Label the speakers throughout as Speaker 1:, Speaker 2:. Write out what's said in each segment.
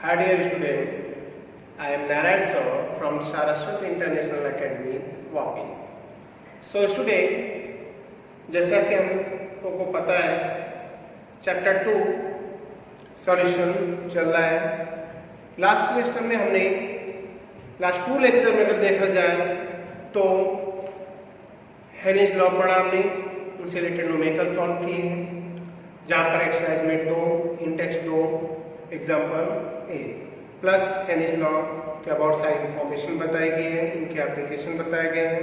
Speaker 1: Hi dear student, I am Narayan sir from Saraswat International Academy, Vapi. So student, जैसा कि हमको पता है चैप्टर 2 सॉल्यूशन चल रहा है। लास्ट लेक्चर में हमने लास्ट 2 लेक्चर में अगर देखा जाए तो हेनिज लॉ पढ़ा हमने, उनसे रिलेटेड न्यूमेरिकल सॉल्व किए हैं, जहाँ पर एक्सरसाइज में 2 इन टेक्स्ट 2 एग्जाम्पल ए प्लस हेनिज लॉ के अबाउट सारी इंफॉर्मेशन बताई गई है, उनके एप्लीकेशन बताए गए हैं।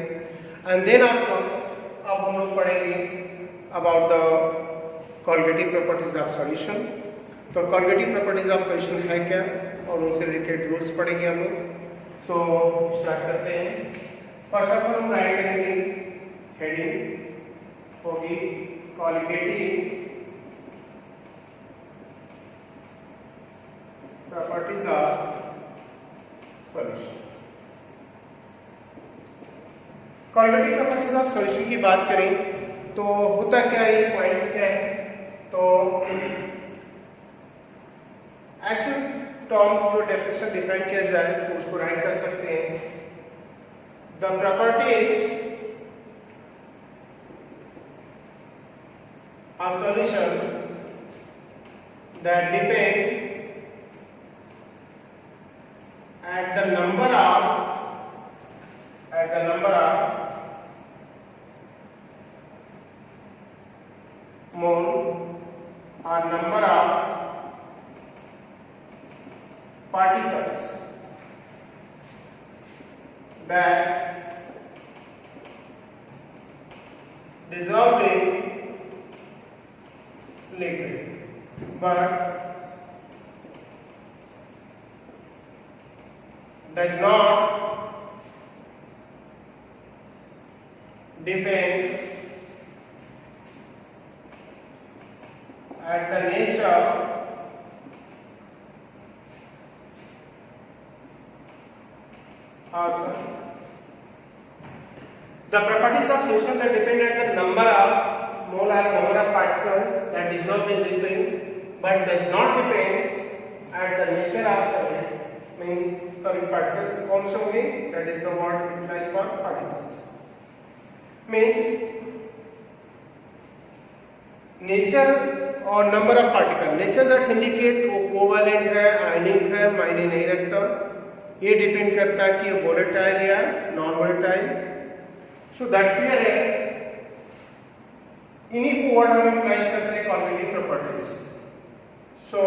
Speaker 1: एंड देन अब हम लोग पढ़ेंगे about the colligative properties of solution. तो कॉलगेटिव प्रॉपर्टीज ऑफ सॉल्यूशन है क्या और उनसे रिलेटेड रूल्स पढ़ेंगे हम लोग। सो स्टार्ट करते हैं। फर्स्ट ऑफ ऑल हम राइट करेंगे, हेडिंग होगी colligative properties of solution. Colligative properties of solution की बात करें तो होता क्या है, ये पॉइंट्स क्या है, तो एक्चुअल टर्म्स जो डेफिनेशन डिफाइन किया जाए तो उसको राइट कर सकते हैं। The properties of solution that depend at the number of mole or number of particles that dissolved in liquid but does not depend at the nature of the properties of solution that depend at the number of mole or number of particles that dissolve in liquid but does not depend at the nature of solid means solid particle कौन से होंगे, that is the word implies for particles means nature और number of particle। nature that indicate वो covalent है, आयनिक है, मायने नहीं रखता, ये डिपेंड करता है कि ये वोलेटाइल या non volatile. So that's clear है। इन्हीं को वर्ड हम अप्लाई करते हैं colligative properties. So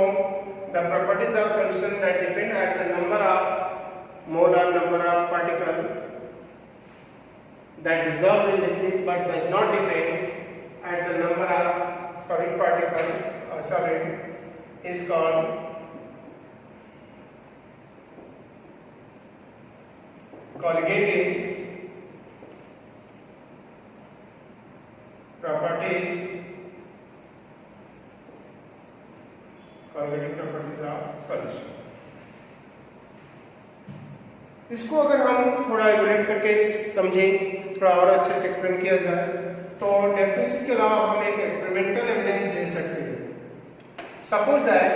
Speaker 1: the properties of solution that depend at the number of mole or number of particle that dissolve in liquid but does not depend at the number of solid particle or solid is called colligative properties colligative properties of solution. इसको अगर हम थोड़ा evaluate करके समझें, थोड़ा और अच्छे से एक्सप्लेन किया जाए तो डेफिनेशन के अलावा हम एक एक्सपेरिमेंटल एविडेंस दे सकते हैं। सपोज दैट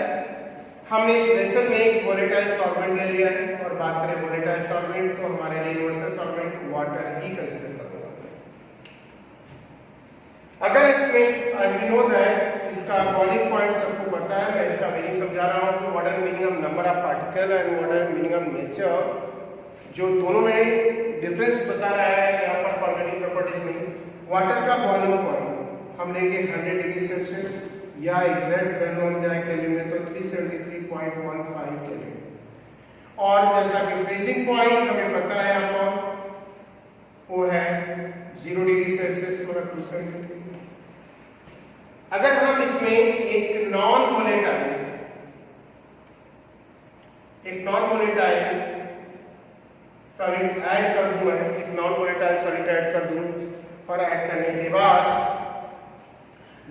Speaker 1: हमने इस लेसन में एक वोलेटाइल सॉल्वेंट ले लिया है और बात करें वोलेटाइल सॉल्वेंट तो हमारे लिए यूनिवर्सल सॉल्वेंट वाटर ही कंसीडर करूंगा। अगर इसमें एज वी नो दैट इसका बॉइलिंग पॉइंट सबको पता है, मैं इसका मीनिंग समझा रहा हूँ कि what are meaning of number of particle and what are meaning of nature, जो दोनों में डिफरेंस बता रहा है यहाँ पर कॉलगेटिव प्रॉपर्टीज में। वाटर का बॉइलिंग पॉइंट हम लेंगे 100 डिग्री सेल्सियस या एग्जैक्ट वैल्यू हम जाए केल्विन में तो 373.15 केल्विन, और जैसा कि फ्रीजिंग पॉइंट हमें पता है आपको वो है 0 डिग्री सेल्सियस मतलब 273। अगर हम इसमें एक नॉन वोलेटाइल सॉलिड ऐड कर दूं, मैं एक नॉन वोलेटाइल सॉलिड ऐड कर दूं और ऐड करने के बाद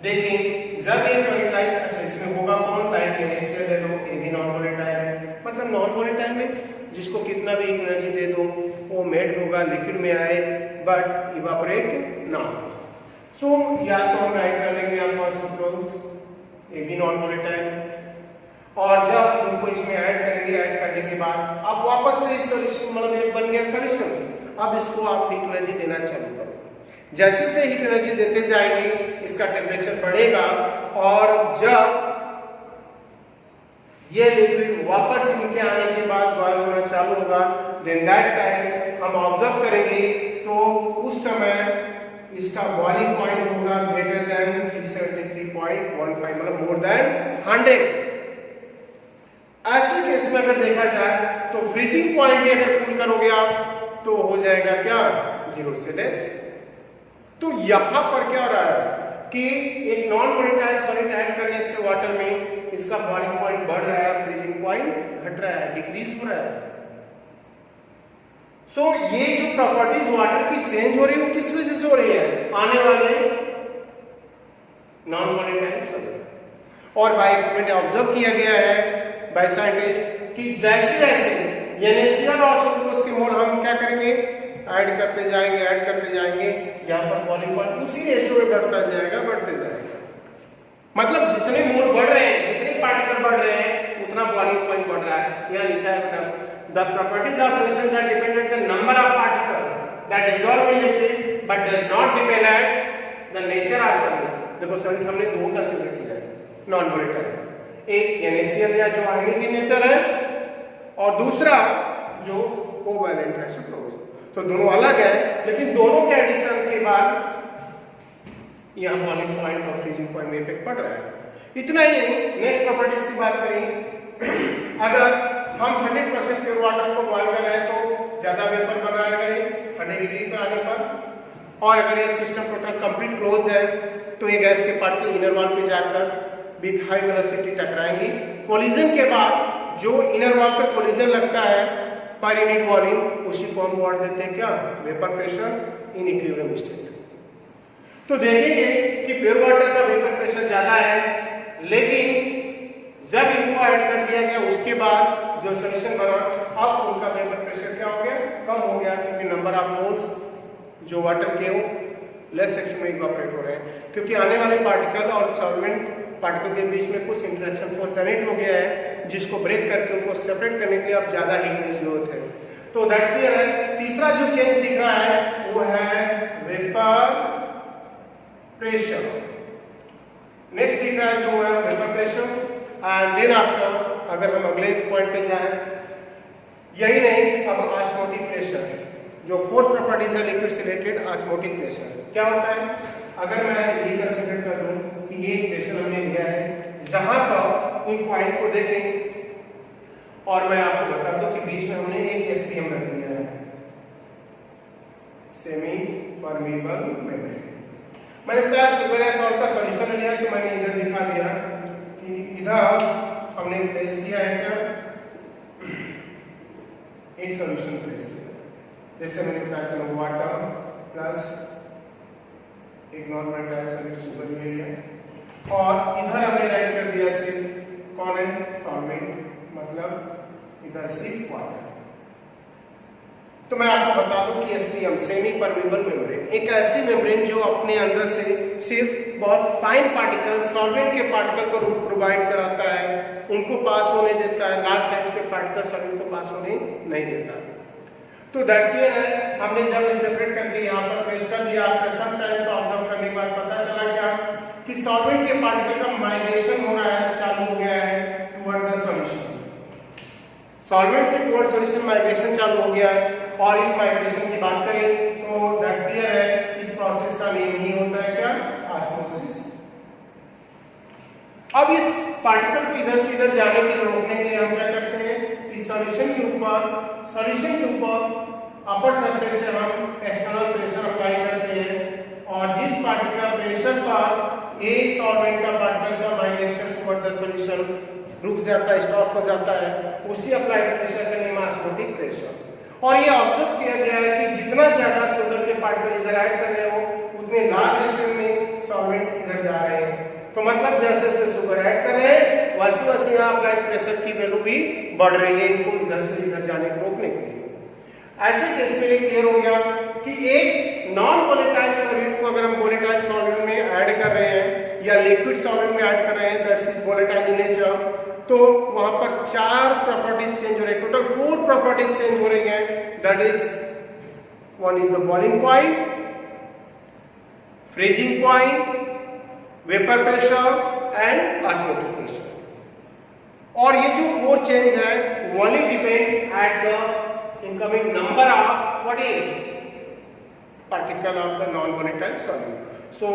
Speaker 1: देखें जब ये सॉलिड लाइक अच्छा इसमें होगा कौन, लाइक NaCl ले लो, ये भी नॉन वोलेटाइल है। मतलब नॉन वोलेटाइल मींस जिसको कितना भी एनर्जी दे दो वो मेल्ट होगा, लिक्विड में आए बट इवापोरेट ना। सो या तो हम राइट कर लेंगे आपका suppose A B non volatile और जब उनको इसमें ऐड करेंगे, ऐड करने के बाद अब वापस से इस सॉल्यूशन मतलब ये बन गया सॉल्यूशन। अब इसको आप हीट एनर्जी देना चालू करो। जैसे से हीट एनर्जी देते जाएंगे इसका टेम्परेचर बढ़ेगा और जब ये लिक्विड वापस इनके आने के बाद बॉयल होना चालू होगा, देन दैट टाइम हम ऑब्जर्व करेंगे तो उस समय इसका बॉइलिंग पॉइंट होगा ग्रेटर देन 373.15 मतलब मोर देन 100। ऐसे केस में अगर देखा जाए तो फ्रीजिंग पॉइंट भी अगर कूल करोगे आप तो हो जाएगा क्या 0 से लेस। तो यहां पर क्या हो रहा है कि एक नॉन वोलेटाइल सॉलिड ऐड करने से वाटर में इसका बॉइलिंग पॉइंट बढ़ रहा है, फ्रीजिंग पॉइंट घट रहा है, डिक्रीज हो रहा है। सो ये जो प्रॉपर्टीज वाटर की चेंज हो रही है वो किस वजह से हो रही है, आने वाले नॉन वोलेटाइल सॉलिड। और बाय एक्सपेरिमेंट ऑब्जर्व किया गया है बाय साइंटिस्ट कि जैसे जैसे NaCl और सुक्रोज के मोल हम क्या करेंगे ऐड करते जाएंगे, यहाँ पर बॉइलिंग पॉइंट उसी रेशियो में बढ़ता जाएगा। मतलब जितने मोल बढ़ रहे हैं, जितने पार्टिकल बढ़ रहे हैं उतना बॉइलिंग पॉइंट बढ़ रहा है। यहाँ लिखा है the properties of solution are dependent on the number of particles that dissolve in liquid but does not depend on the nature of solid। देखो सॉलिड हमने दो कंसीडर किया है नॉन वोलेटाइल, एक NaCl या जो आयनिक इन नेचर है और दूसरा जो कोवैलेंट है सुक्रोज। तो दोनों अलग है लेकिन दोनों के एडिशन के बाद यहाँ बॉइलिंग पॉइंट और फ्रीजिंग पॉइंट में इफेक्ट पड़ रहा है। इतना ही नहीं, नेक्स्ट प्रॉपर्टीज की बात करें, अगर हम 100% प्योर वाटर को बॉयल कर रहे हैं तो ज्यादा वेपर बनाया करें 100 डिग्री पर आने पर, और अगर ये सिस्टम टोटल कंप्लीट क्लोज है तो ये गैस के पार्टिकल इनर वॉल पे जाकर विद हाई वेलोसिटी टकराएंगे। कोलिजन के बाद जो इनर वॉल पे कोलिजन लगता है पर यूनिट वॉल्यूम उसी को हम वर्ड देते हैं क्या, vapour pressure in equilibrium state. तो देखेंगे कि प्योर वाटर का वेपर प्रेशर ज्यादा है, लेकिन जब इनको ऐड कर दिया गया उसके बाद जो सॉल्यूशन बना अब उनका वेपर प्रेशर क्या हो गया, कम हो गया, क्योंकि नंबर ऑफ मोल्स जो वाटर के हो लेस सेक्शन में इवैपोरेट हो रहे हैं, क्योंकि आने वाले पार्टिकल और सॉल्वेंट पार्टिकल के बीच में कुछ इंटरेक्शन फोर्स जनरेट हो गया है जिसको ब्रेक करके उनको सेपरेट करने के लिए अब ज्यादा हीट की जरूरत है। तो दैट्स क्लियर है। तीसरा जो चेंज दिख रहा है वो है वेपर प्रेशर। नेक्स्ट दिख रहा है जो है vapour pressure. And then after अगर हम अगले पॉइंट पे जाएं, यही नहीं अब ऑस्मोटिक प्रेशर, जो फोर्थ प्रॉपर्टीज है लिक्विड से रिलेटेड ऑस्मोटिक प्रेशर क्या होता है। अगर मैं ये कंसीडर कर लूं कि ये प्रेशर हमने लिया है जहां पर इन पॉइंट को देखें और मैं आपको बता दूं कि बीच में हमने एक SPM रख दिया है, सेमी परमीबल मेम्ब्रेन। मैंने बताया शुगर है सॉल्ट का सॉल्यूशन लिया तो मैंने इधर दिखा दिया कि इधर हमने प्लेस किया है क्या, एक सॉल्यूशन प्लेस किया, जैसे मैंने बताया चलो वाटर प्लस एक नॉर्मल डाइल सॉलिड शुगर ले लिया और इधर हमने राइट कर दिया सिर्फ कौन है सॉल्वेंट, मतलब इधर सिर्फ वाटर। तो मैं आपको बता दूं कि SPM सेमी परमीबल मेम्ब्रेन एक ऐसी मेम्ब्रेन जो अपने अंदर से सिर्फ बहुत फाइन पार्टिकल सॉल्वेंट के पार्टिकल को प्रोवाइड कराता है, उनको पास होने देता है, लार्ज साइज के पार्टिकल सॉल्वेंट को पास होने नहीं देता। तो दैट्स क्लियर है। हमने जब ये सेपरेट करके यहाँ पर प्लेस कर दिया, आपने सम टाइम्स ऑब्जर्व करने के बाद पता चला क्या कि सॉल्वेंट के पार्टिकल का माइग्रेशन हो रहा है, चालू हो गया है टुवर्ड द सॉल्यूशन। सॉल्वेंट से टुवर्ड सॉल्यूशन माइग्रेशन चालू हो गया है और इस माइग्रेशन की बात करें तो दैट्स क्लियर है, इस प्रोसेस का नेम ही होता है क्या, ऑस्मोसिस। अब इस पार्टिकल को इधर से इधर जाने के लिए रोकने के लिए हम क्या करते हैं, इस सॉल्यूशन के ऊपर अपर सरफेस से हम एक्सटर्नल प्रेशर अप्लाई करते हैं और जिस पार्टिकल प्रेशर पर एक सॉल्वेंट का पार्टिकल का माइग्रेशन टुवर्ड द सॉल्यूशन रुक जाता है, स्टॉप हो जाता है, उसी अप्लाइड प्रेशर का नाम ऑस्मोटिक प्रेशर। और ये ऑब्जर्व किया गया है कि जितना ज्यादा शुगर के पार्टिकल इधर ऐड कर रहे हो उतने लार्ज एक्सटेंट में सॉल्वेंट इधर जा रहे हैं। तो मतलब जैसे जैसे शुगर ऐड कर रहे हैं वैसे वैसे यहाँ अप्लाइड प्रेशर की वैल्यू भी बढ़ रही है, इनको इधर से इधर जाने को रोकने के लिए। ऐसे केस में ये क्लियर हो गया कि एक नॉन वोलेटाइल सॉल्वेंट को अगर हम वोलेटाइल सॉल्वेंट में ऐड कर रहे हैं या लिक्विड सॉल्वेंट में ऐड कर रहे हैं that is volatile in nature, तो वहां पर 4 प्रॉपर्टीज चेंज हो रही है, टोटल 4 प्रॉपर्टीज चेंज हो रही हैं। That is one is the boiling point, freezing point, vapour pressure and osmotic pressure. और ये जो 4 चेंज है only depend at the incoming number of what is particle of the non-volatile solute. So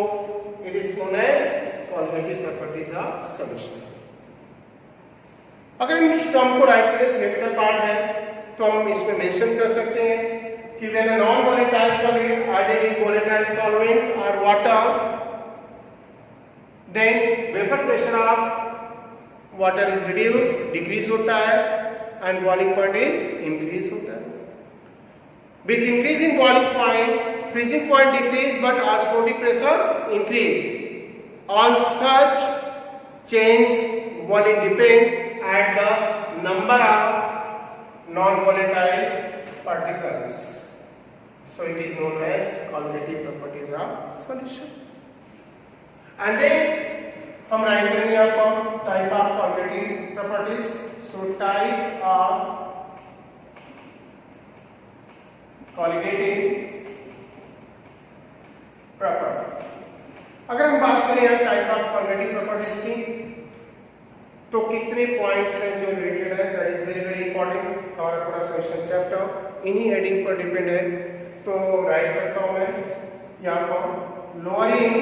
Speaker 1: it is known as qualitative properties of solution. अगर हम इस term को right करें, theoretical part है, तो हम इसमें मेंशन कर सकते हैं कि when a non-volatile solute added in volatile solvent or water, then vapor pressure of water is reduced, decrease होता है, and boiling point is increase होता है. With increase in boiling point, freezing point decrease but osmotic pressure increase. All such change only depend at the number of non-volatile particles. So it is known as qualitative properties of solution. And then हम write करेंगे आपको type of qualitative properties. So type of qualitative properties. अगर हम बात करें यहाँ type of qualitative properties की, तो कितने पॉइंट्स हैं जो रिलेटेड है, that is very very important. हमारा पूरा सेशन चैप्टर इन्हीं हेडिंग पर डिपेंड है। तो राइट करता हूं मैं यहाँ पर lowering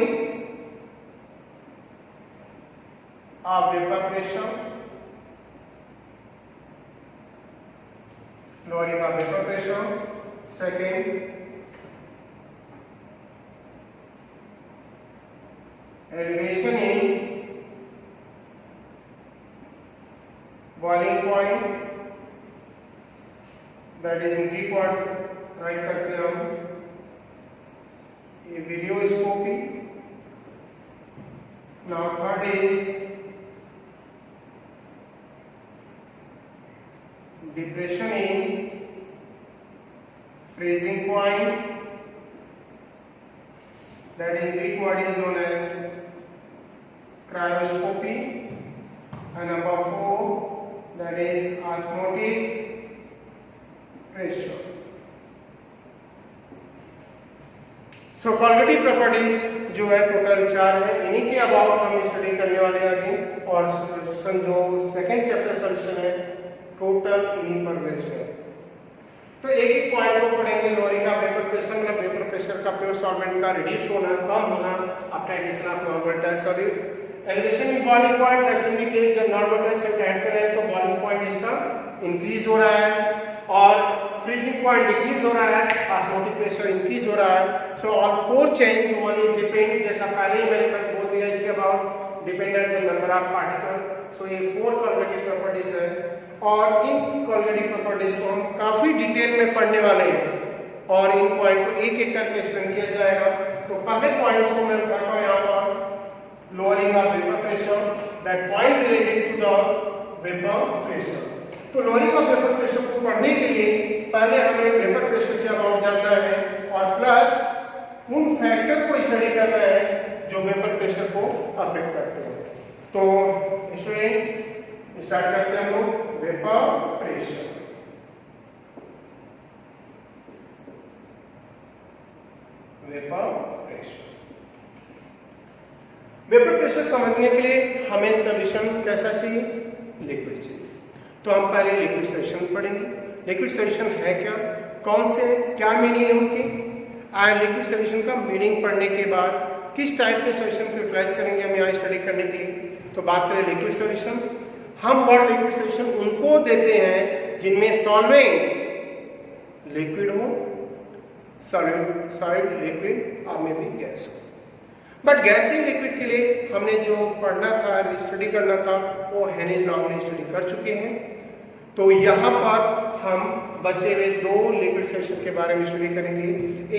Speaker 1: of vapour pressure, lowering of vapour pressure, second elevation in boiling point, that is in Greek word write करते हैं हम ये वीडियोस्कोपी। Now third is depression in freezing point, that in Greek word is known as cryoscopy. And number 4, that is osmotic pressure. So qualitative properties जो है total 4 है, इन्हीं के अबाउट हम स्टडी करने वाले हैं अभी। और सॉल्यूशन जो सेकंड चैप्टर सॉल्यूशन है टोटल इन्हीं पर बेस्ड है। तो एक एक पॉइंट को पढ़ेंगे। लोअरिंग ऑफ वेपर प्रेशर मतलब वेपर प्रेशर का प्योर सॉल्वेंट का रिड्यूस होना, कम होना after addition of non volatile solute. Elevation in boiling point, that's indicate जब नॉन-वोलेटाइल सॉल्यूट ऐड कर रहे हैं तो बॉइलिंग पॉइंट इसका इंक्रीज हो रहा है और फ्रीजिंग पॉइंट डिक्रीज हो रहा है, ऑस्मोटिक प्रेशर इंक्रीज हो रहा है। So all 4 change one depend, जैसा पहले ही मैंने बोल दिया इसके about, dependent the number of particle. So ये 4 क्वालिटेटिव प्रॉपर्टीज है और इन क्वालिटेटिव प्रॉपर्टीज को हम काफी डिटेल में पढ़ने वाले हैं और इन पॉइंट को एक एक करके एक्सप्लेन किया जाएगा। तो पहले पॉइंट्स को मैं बताता हूं यहाँ पर। Lowering of vapour pressure, that point related to the vapour pressure. तो लोअरिंग ऑफ वेपर प्रेशर को पढ़ने के लिए पहले हमें वेपर प्रेशर के अबाउट जानना है और प्लस उन फैक्टर को स्टडी करना है जो वेपर प्रेशर को अफेक्ट करते हैं। तो स्टूडेंट स्टार्ट करते हैं हम लोग vapour pressure. Vapour pressure, vapour pressure समझने के लिए हमें सॉल्यूशन कैसा चाहिए, लिक्विड चाहिए। तो हम पहले लिक्विड सॉल्यूशन पढ़ेंगे। लिक्विड सॉल्यूशन है क्या, कौन से, क्या मीनिंग है उनकी, और लिक्विड सॉल्यूशन का मीनिंग पढ़ने के बाद किस टाइप के सॉल्यूशन को यूटिलाइज करेंगे हम यहाँ स्टडी करने के लिए। तो बात करें लिक्विड सॉल्यूशन, हम वर्ड लिक्विड सॉल्यूशन उनको देते हैं जिनमें सॉल्वेंट लिक्विड हो, सॉलिड लिक्विड और में भी गैस हो। बट गैसिंग लिक्विड के लिए हमने जो पढ़ना था, स्टडी करना था, वो हेनिज लॉ में स्टडी कर चुके हैं। तो यहाँ पर हम बचे हुए 2 लिक्विड सॉल्यूशन के बारे में स्टडी करेंगे।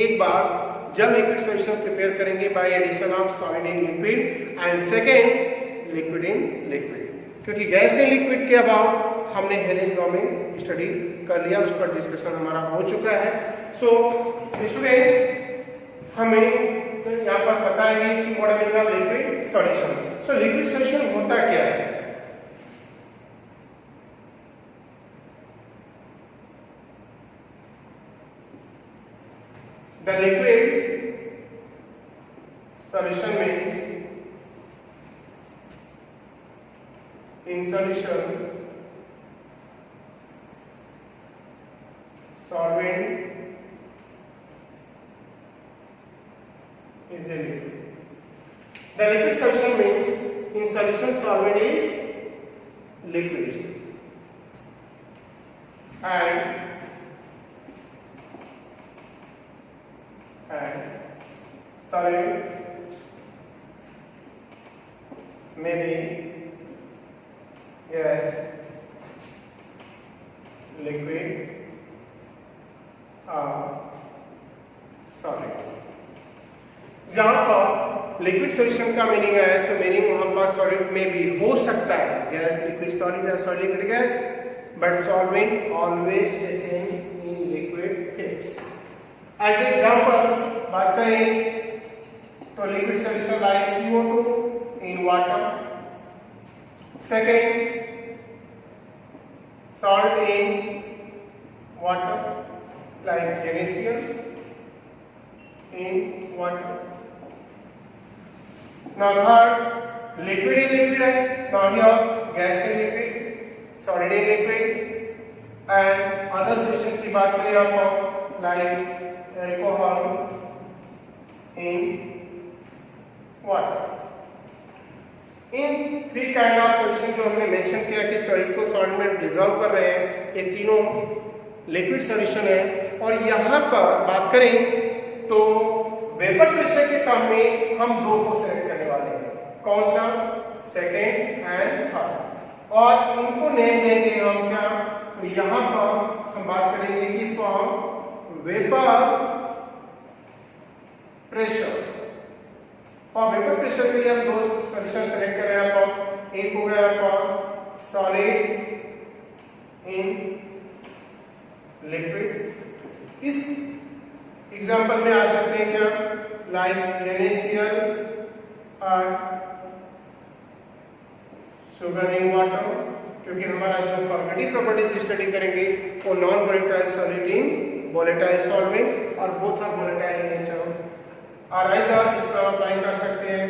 Speaker 1: एक बार जब लिक्विड सॉल्यूशन प्रिपेयर करेंगे by addition of solid in liquid and second liquid in liquid, क्योंकि गैस इन लिक्विड के अबाउट हमने हेनिज लॉ में स्टडी कर लिया, उस पर डिस्कशन हमारा हो चुका है। सो स्टूडेंट हमें यहाँ पर बताएंगे कि what is the liquid solution. So liquid solution होता क्या है। The liquid solution means in solution solvent is a liquid. The liquid solution means in solution solvent is liquid and solute may be gas, liquid or solid. जहां पर liquid solution का meaning है तो meaning वहां पर solid में भी हो सकता है गैस, लिक्विड सॉलिड या solid liquid gas, but solvent always taken in liquid phase. As example बात करें तो liquid solution like CO2 in water, second salt in water like NaCl in water. Now third, liquid in liquid है, now here gas in liquid, solid in liquid, and other solution की बात करें आप like alcohol in water. In three kind of solution जो हमने mention किया कि solid को सॉल्ट में डिसॉल्व कर रहे हैं, ये तीनों लिक्विड सॉल्यूशन है. और यहाँ पर बात करें तो वेपर प्रेशर के टर्म में हम दो को सेलेक्ट करने वाले हैं, कौन सा, सेकेंड एंड थर्ड, और इनको नेम देंगे हम क्या, तो यहाँ पर हम बात करेंगे कि for vapour pressure, for vapour pressure के लिए हम दो सॉल्यूशन सेलेक्ट कर रहे हैं. आप एक हो गया आपका सॉलिड इन लिक्विड. इस एग्जांपल में आ सकते हैं क्या, लाइक NaCl और शुगर इन वाटर, क्योंकि हमारा जो फॉर्मेटिव प्रॉपर्टीज स्टडी करेंगे वो non volatile solid in volatile solvent और both are volatile in nature. और आइदर इसका अप्लाई कर सकते हैं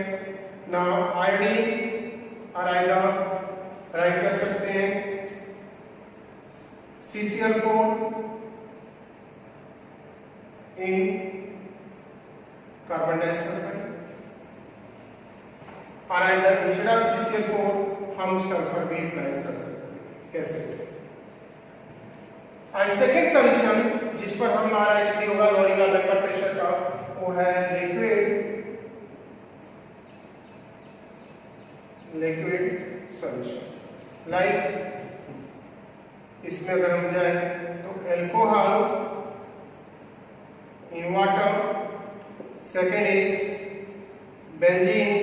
Speaker 1: ना आयोडीन, और आइदर राइट कर सकते हैं CCl4 इन कार्बन डाइऑक्साइड, और आइदर इंस्टेड ऑफ CCl4 हम सल्फर भी अप्लाई कर सकते हैं. कैसे? एंड सेकेंड सॉल्यूशन जिस पर हमारा स्टडी होगा लोअरिंग ऑफ वेपर प्रेशर का, वो है लिक्विड सॉल्यूशन. लाइक इसमें अगर हम जाए तो alcohol in water, second is benzene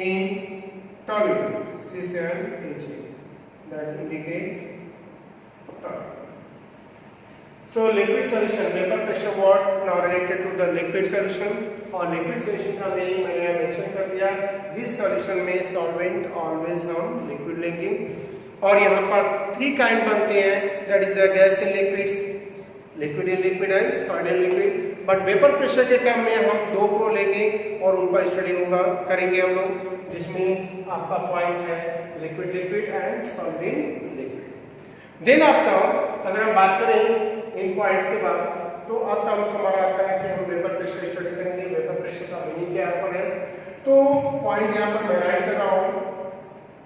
Speaker 1: in toluene C7H8 that indicate toluene. So liquid solution, vapor pressure what now related to the liquid solution, और liquid solution का मीनिंग मैंने मेंशन कर दिया, जिस सॉल्यूशन में सॉल्वेंट ऑलवेज हम liquid लेंगे. और यहाँ पर थ्री काइंड बनते हैं, that is the gas in liquids, liquid in liquid and solid in liquid. But vapour pressure के टर्म में हम दो को लेंगे और उन पर स्टडी होगा करेंगे हम लोग, जिसमें आपका पॉइंट है liquid liquid and solid in liquid. Then after अगर हम बात करें इन पॉइंट्स के बाद, तो अब टर्म्स हमारा आता है कि हम वेपर प्रेशर स्टडी करेंगे. वेपर प्रेशर का मीनिंग क्या है, तो पॉइंट यहाँ पर मैं राइट कर रहा हूँ.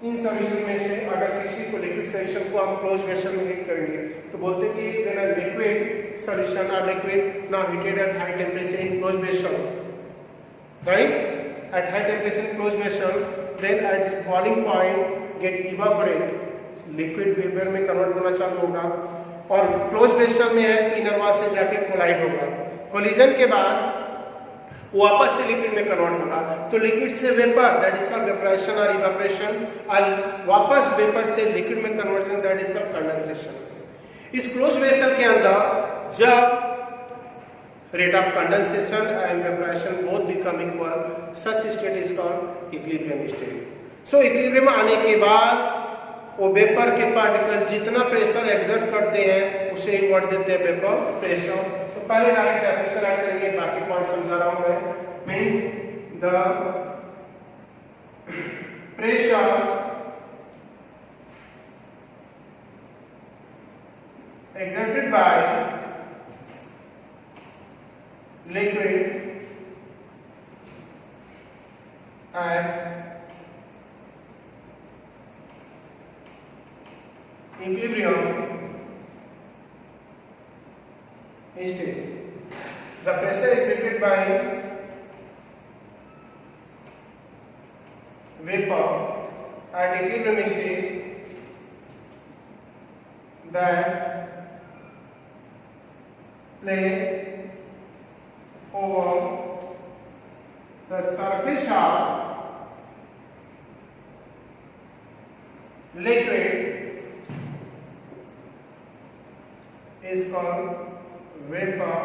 Speaker 1: इन सॉल्यूशन में से अगर किसी को लिक्विड सॉल्यूशन को हम क्लोज वेसल में हीट करेंगे तो बोलते हैं कि व्हेन अ लिक्विड सॉल्यूशन और liquid now heated at high temperature in close vessel, right, at high temperature in closed vessel, then at its boiling point get evaporate, liquid vapor में convert होना चालू होगा, और क्लोज वेसल में है inner wall से जाके कोलाइड होगा. कोलिजन के बाद वापस से लिक्विड में कन्वर्ट होगा, तो लिक्विड से vapour that is called vaporisation और इवेपोरेशन, और वापस वेपर से लिक्विड में conversion that is called condensation. इस क्लोज वेसल के अंदर जब rate of condensation and evaporation both become equal, such state is called equilibrium state. So equilibrium आने के बाद वो वेपर के पार्टिकल जितना प्रेशर एक्सर्ट करते हैं उसे वर्ड देते हैं वेपर प्रेशर. तो पहले डायरेक्ट डेफिनेशन ऐड करेंगे, बाकी पॉइंट समझा रहा हूं मैं। Means the pressure exerted by liquid at equilibrium state. The pressure exerted by vapor at equilibrium state that place over the surface of liquid is called vapor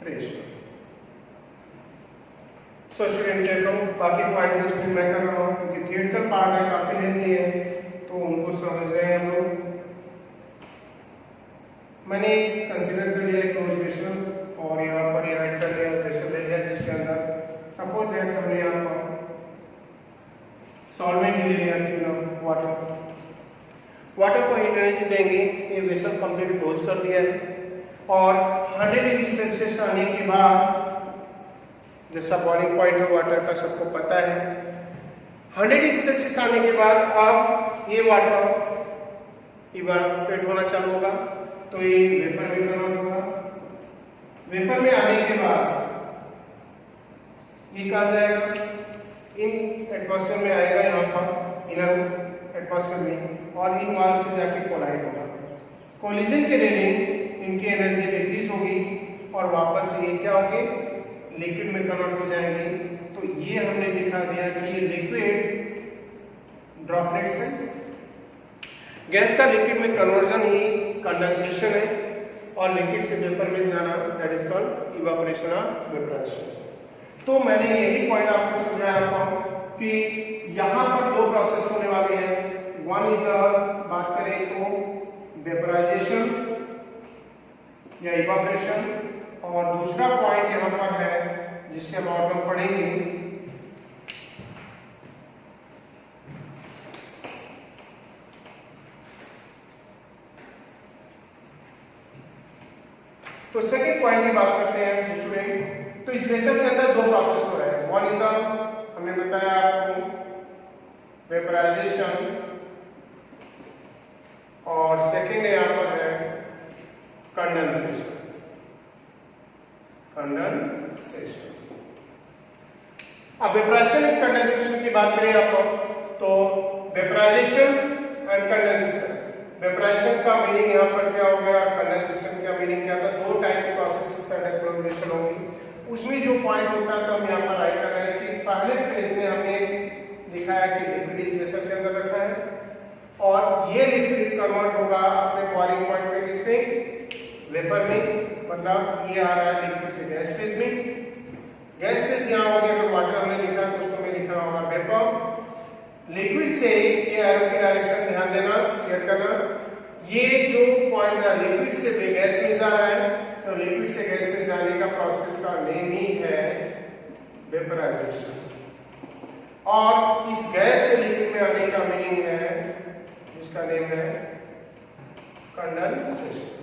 Speaker 1: pressure. So student देखो बाकी point explain मैं कर रहा हूँ क्योंकि theoretical part है, काफी lengthy है, तो उनको समझ रहे हैं हम लोग। मैंने कंसीडर कर लिया क्लोज बेसिन और यहाँ पर ये राइट कर लिया, प्रेशर ले लिया जिसके अंदर सपोज दैट हमने यहाँ पर सॉल्वेंट ले लिया, क्यों ना वाटर। वाटर को हीट एनर्जी देंगे, ये वेसल कंप्लीट क्लोज कर दिया है और 100 डिग्री सेल्सियस आने के बाद, जैसा बॉइलिंग पॉइंट है वाटर का सबको पता है, 100 डिग्री सेल्सियस आने के बाद अब ये वाटर इवापोरेट होना चालू होगा, तो ये वेपर में कन्वर्ट होगा। वेपर में आने के बाद ये कहा जाएगा इन एटमॉस्फेयर में आएगा, यहाँ पर इनर एटमॉस्फेयर में, और इन वॉल से जाके कोलाइड होगा। कोलिजन के रेटिंग इनकी एनर्जी डिक्रीज होगी और वापस ये क्या होगी, लिक्विड में कन्वर्ट हो जाएंगे। तो ये हमने दिखा दिया कि ये लिक्विड ड्रॉपलेट्स है। गैस का लिक्विड में कन्वर्जन ही कंडेंसेशन है और लिक्विड से वेपर में जाना, दैट इज कॉल्ड इवापोरेशन और वेपराइजेशन। तो मैंने यही पॉइंट आपको समझाया था कि यहाँ पर दो प्रोसेस होने वाले हैं। वन इज द, बात करें तो वेपराइजेशन या इवापोरेशन, और दूसरा पॉइंट यहाँ पर है जिसके अबाउट हम पढ़ेंगे तो सेकंड पॉइंट की बात करते हैं स्टूडेंट। तो इस वेसल के अंदर दो प्रोसेस हो रहे हैं। वन इज द, हमने बताया आपको, वेपराइजेशन, और सेकंड यहाँ पर है कंडेंसेशन। अब वेपराइजेशन एंड कंडेंसेशन की बात करें आप, तो वेपराइजेशन एंड कंडेंसेशन, वेपराइजेशन का मीनिंग यहाँ पर क्या हो गया, कंडेंसेशन का मीनिंग क्या था। दो टाइप की प्रोसेस एंड होगी। उसमें जो पॉइंट होता है तो हम यहाँ पर राइट कर रहे हैं कि पहले फेज में हमने दिखाया कि लिक्विड इस वेसल के अंदर रखा है और ये लिक्विड कन्वर्ट होगा अपने बॉइलिंग पॉइंट पे, किसमें, वेपर में। मतलब ये आ रहा है लिक्विड से गैस फेज में। गैस फेज यहाँ हो गया तो वाटर हमने लिखा तो उसको में लिखा होगा वेपर। लिक्विड से ये एरो की डायरेक्शन ध्यान देना, क्लियर करना। ये जो पॉइंट है लिक्विड से गैस में जा रहा है, तो लिक्विड से गैस में जाने का प्रोसेस का नेम ही है वेपराइजेशन। और इस गैस से लिक्विड में आने का मीनिंग है, इसका नेम है कंडेंसेशन।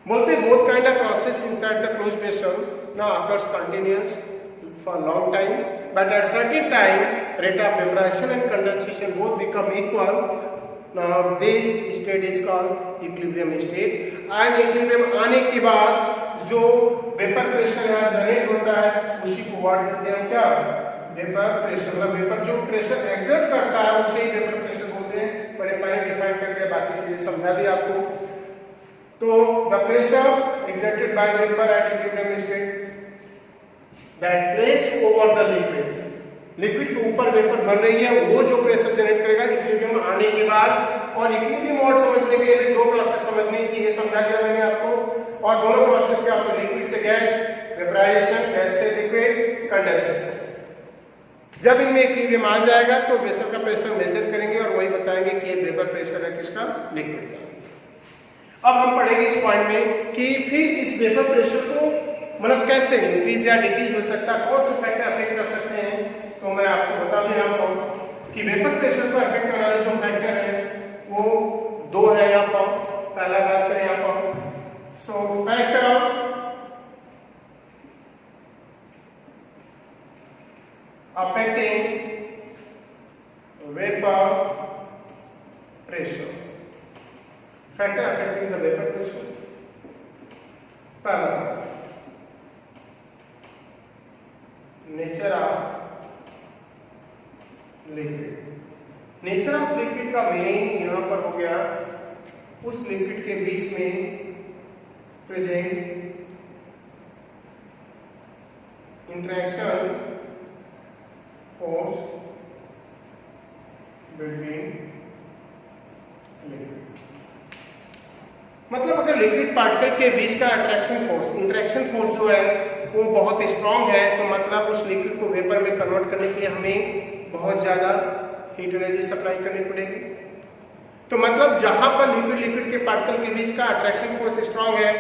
Speaker 1: बोलते both kind of process inside the closed vessel now occurs continuous for long time, but at certain time rate of vaporization and condensation both become equal. Now this state is called equilibrium state. and equilibrium आने के बाद जो vapour pressure यहाँ generate होता है उसी को word करते हैं क्या, वेपर प्रेशर। मतलब वेपर जो प्रेशर एक्सर्ट करता है उसे ही वेपर प्रेशर बोलते हैं। मैंने पहले डिफाइन कर दिया, बाकी चीजें समझा दी आपको। तो the pressure exerted by vapor at equilibrium state that place over the liquid, liquid के ऊपर वेपर बन रही है, वो जो प्रेशर जनरेट करेगा इक्विलिब्रियम आने के बाद। और इक्विलिब्रियम और समझने के लिए दो प्रोसेस समझने की, ये समझा दिया मैंने आपको। और दोनों प्रोसेस क्या होते हैं, लिक्विड से गैस वेपराइजेशन, गैस से लिक्विड कंडेंसेशन। जब इनमें इक्विलिब्रियम आ जाएगा तो वेसल का प्रेशर मेजर करेंगे और वही बताएंगे कि ये वेपर प्रेशर है किसका, लिक्विड का। अब हम पढ़ेंगे इस पॉइंट में कि फिर इस वेपर प्रेशर को मतलब कैसे इंक्रीज या डिक्रीज हो सकता है, कौन से फैक्टर अफेक्ट कर सकते हैं। तो मैं आपको बता दूं यहाँ पर कि वेपर प्रेशर को अफेक्ट करने वाले जो फैक्टर है वो दो है यहाँ पर। पहला बात करें यहाँ पर, so factor affecting vapor pressure, factor affecting the vapor pressure। पहला nature of liquid. Nature of liquid का मीनिंग यहां पर हो गया उस लिक्विड के बीच में present interaction force between liquid. मतलब अगर लिक्विड पार्टिकल के बीच का अट्रैक्शन फोर्स, इंटरेक्शन फोर्स जो है वो बहुत स्ट्रांग है, तो मतलब उस लिक्विड को वेपर में कन्वर्ट करने के लिए हमें बहुत ज्यादा हीट एनर्जी सप्लाई करनी पड़ेगी। तो मतलब जहां पर लिक्विड के पार्टिकल के बीच का अट्रैक्शन फोर्स स्ट्रांग है,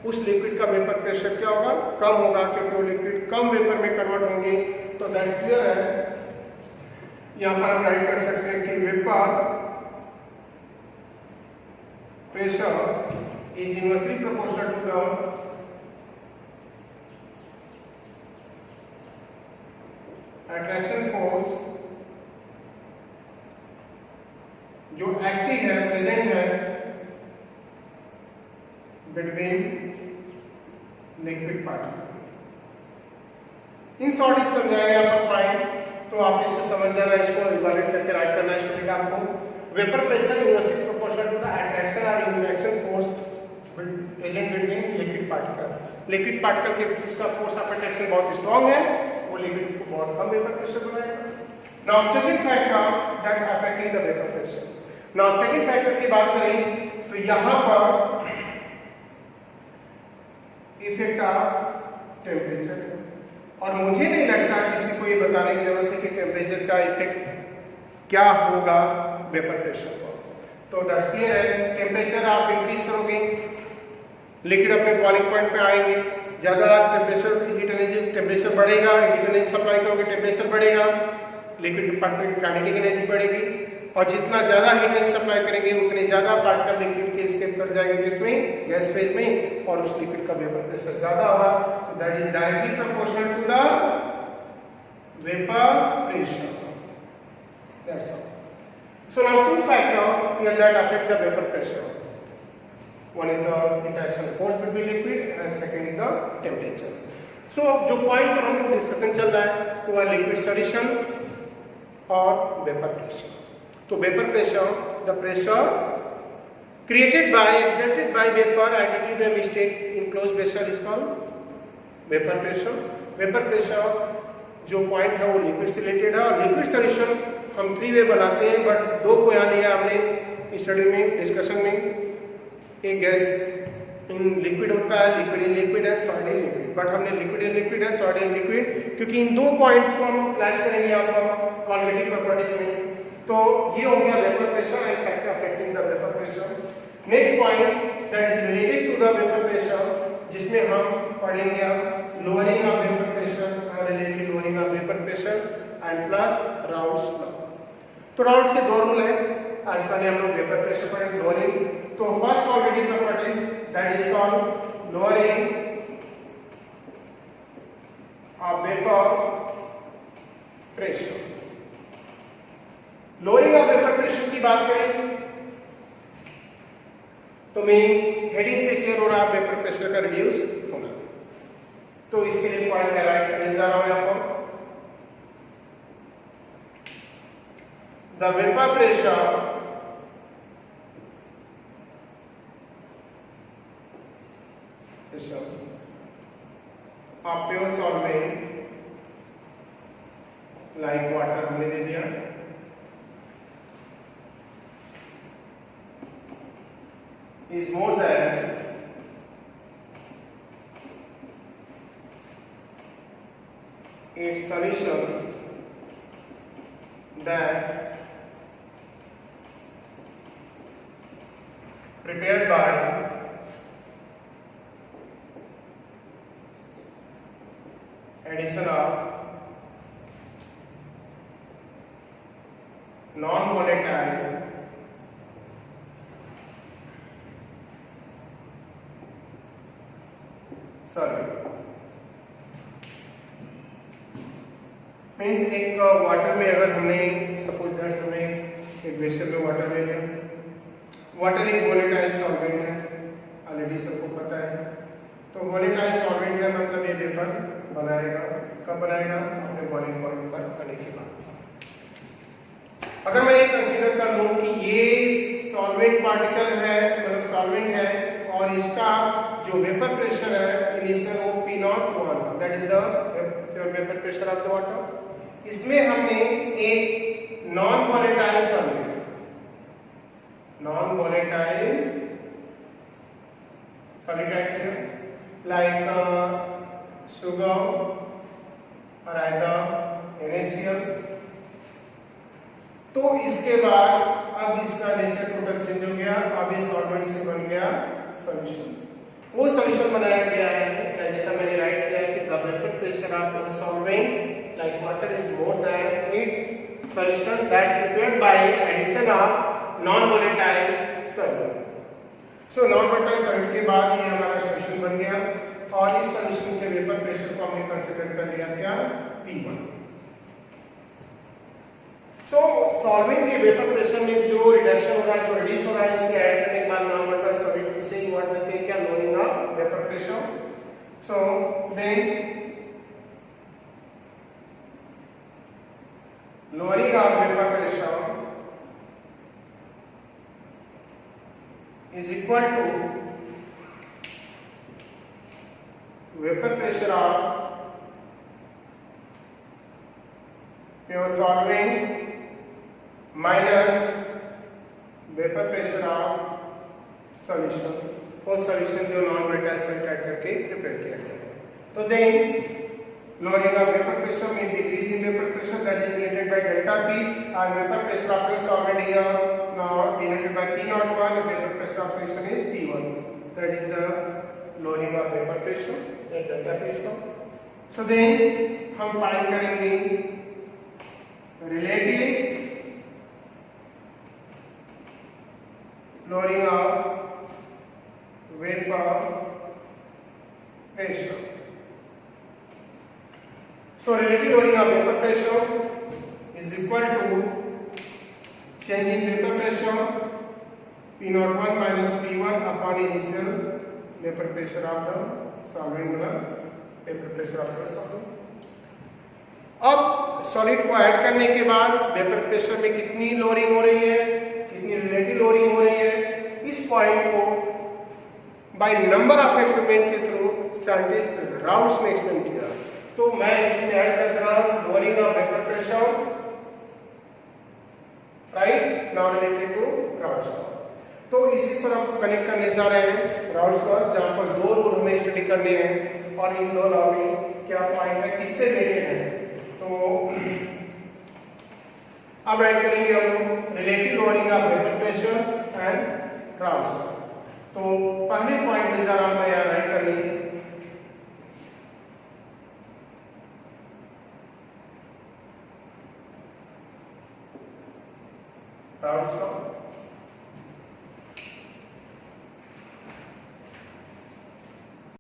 Speaker 1: उस लिक्विड का वेपर प्रेशर क्या होगा, कम होगा, क्योंकि वो लिक्विड कम वेपर में कन्वर्ट होंगे। तो दैट्स क्लियर है। यहां पर हम राइट कर सकते हैं कि vapour pressure is inversely proportional to the attraction force जो एक्टिव है, प्रेजेंट है between liquid particle. In short समझाया यहाँ पर पॉइंट, तो आप इससे समझ जाना, इसको इवैल्यूएट करके राइट करना स्टूडेंट आपको। Vapour pressure inversely proportional to the attraction और interaction force present between liquid particle. Liquid particle के बीच का फोर्स ऑफ अट्रैक्शन बहुत स्ट्रांग है, वो लिक्विड को बहुत कम वेपर प्रेशर बनाएगा। Now second factor that affecting the vapour pressure. Now second factor की बात करें तो यहां पर इफेक्ट ऑफ टेम्परेचर। और मुझे नहीं लगता किसी को ये बताने की जरूरत है कि टेम्परेचर का इफेक्ट क्या होगा वेपर प्रेशर पर। तो दैट्स क्लियर है। टेम्परेचर आप इंक्रीज करोगे, लिक्विड अपने बॉइलिंग पॉइंट पे आएंगे, ज्यादा टेम्परेचर हीट एनर्जी टेम्परेचर बढ़ेगा, हीट एनर्जी सप्लाई करोगे, टेम्परेचर बढ़ेगा, लिक्विड पार्टिकल की काइनेटिक एनर्जी बढ़ेगी, और जितना ज्यादा हीट एनर्जी सप्लाई करेंगे उतनी ज्यादा पार्टिकल लिक्विड के एस्केप कर जाएंगे किसमें, गैस फेज में, और उस लिक्विड का वेपर प्रेशर ज्यादा होगा। That is directly proportional to the vapour pressure. That's all. So now two factors here that affect the vapor pressure. One is the interaction force between liquid and second is the temperature. So जो point पर हम लोग discussion चल रहा है वो है liquid solution और वेपर प्रेशर। तो vapour pressure, the pressure created by exerted by vapor at equilibrium state in closed vessel is called vapor pressure. Vapor pressure जो पॉइंट है वो लिक्विड से रिलेटेड है, और लिक्विड सॉल्यूशन हम 3 वे बनाते हैं, बट 2 को यहाँ लिया हमने स्टडी में, डिस्कशन में। एक गैस इन लिक्विड होता है, लिक्विड इन लिक्विड है, सॉलिड इन लिक्विड, बट हमने लिक्विड इन लिक्विड है, सॉलिड इन लिक्विड, क्योंकि इन 2 पॉइंट्स को हम क्लास करेंगे यहाँ पर कॉन्वेटिव प्रॉपर्टीज में। तो ये हो गया vapour pressure and factor affecting the vapour pressure. Next point that is related to the vapour pressure, जिसमें हम पढ़ेंगे lowering of vapour pressure, related lowering of vapour pressure and plus Raoult's law. तो Raoult's के 2 rule हैं। आज पहले हम लोग वेपर प्रेशर पढ़े, लोअरिंग। तो first colligative properties that is called lowering of vapour pressure. Lowering of vapour pressure की बात करें तो मीनिंग हेडिंग से क्लियर हो रहा है, वेपर प्रेशर का रिड्यूस होना। तो इसके लिए पॉइंट का राइट करने जा रहा हूं आपको। The vapor pressure of pure solvent like water हमने दे दिया, is more than its solution that prepared by addition of non-volatile solvent। Means एक वाटर में अगर हमने सपोज दैट हमने एक वेसल में वाटर ले लिया, वाटर एक वोलेटाइल सॉल्वेंट है, ऑलरेडी सबको पता है। तो वोलेटाइल सॉल्वेंट है मतलब ये वेपर बनाएगा। कब बनाएगा? अपने बॉइलिंग पॉइंट पर आने के बाद। अगर मैं ये कंसीडर कर लूं कि ये सॉल्वेंट पार्टिकल है, मतलब सॉल्वेंट है, और इसका जो वेपर प्रेशर है इनिशियल वो P01, that is the pure vapour pressure of the water. इसमें हमने एक non volatile solvent, non volatile solid add किया, लाइक सुगर और आइदर NaCl। तो इसके बाद अब इसका नेचर टोटल चेंज हो गया, अब ये सॉल्वेंट से बन गया सॉल्यूशन। वो सॉल्यूशन बनाया गया है जैसा मैंने राइट किया है कि the vapour pressure of the solvent like water is more than its solution that prepared by addition of non-volatile solvent। So non-volatile solvent के बाद ये हमारा सॉल्यूशन बन गया और इस सॉल्यूशन के वेपर प्रेशर को हमने कंसीडर कर लिया क्या? P1। So सॉल्वेंट के वेपर प्रेशर में जो रिडक्शन हो रहा है, जो रिड्यूस हो रहा है, इसके ऐड करने के बाद non-volatile solvent इसे ही वर्ड देते हैं क्या? lowering of vapour pressure. So then lowering of vapor pressure is equal to vapor pressure of pure solvent minus vapor pressure of solution। वो solution जो नॉन वोलेटाइल सॉल्वेंट ऐड करके prepare किया गया है। तो then lowering of vapor pressure means decrease in vapor pressure, that is denoted by delta P, and vapor pressure of the solvent here now denoted by P01, vapor pressure of solution is P1, that is the lowering of vapor pressure, that delta P is come। So then हम find करेंगे relative lowering of vapor pressure। So relative lowering of vapor pressure is equal to change in vapor pressure P01 minus P1 upon initial vapor pressure of the solvent, मतलब vapor pressure of the solvent। अब solid को add करने के बाद vapour pressure में कितनी lowering हो रही है, कितनी रिलेटिव लोअरिंग हो रही है, इस पॉइंट को बाय नंबर ऑफ एक्सपेरिमेंट के थ्रू साइंटिस्ट राउंड्स में एक्सपेरिमेंट किया। तो मैं इसमें ऐड कर दे रहा हूं lowering of vapour pressure, right, now related two rounds law. तो इसी पर हम कनेक्ट करने जा रहे हैं राउंड्स लॉ, जहां पर दो रूल हमें स्टडी करने हैं और इन दो लॉ में क्या पॉइंट है, किससे रिलेटेड है। तो अब ऐड करेंगे हम relative lowering of vapour pressure and rounds law. तो पहले पॉइंट में जरा मैं यहां ऐड कर ली राउंड्स लॉ।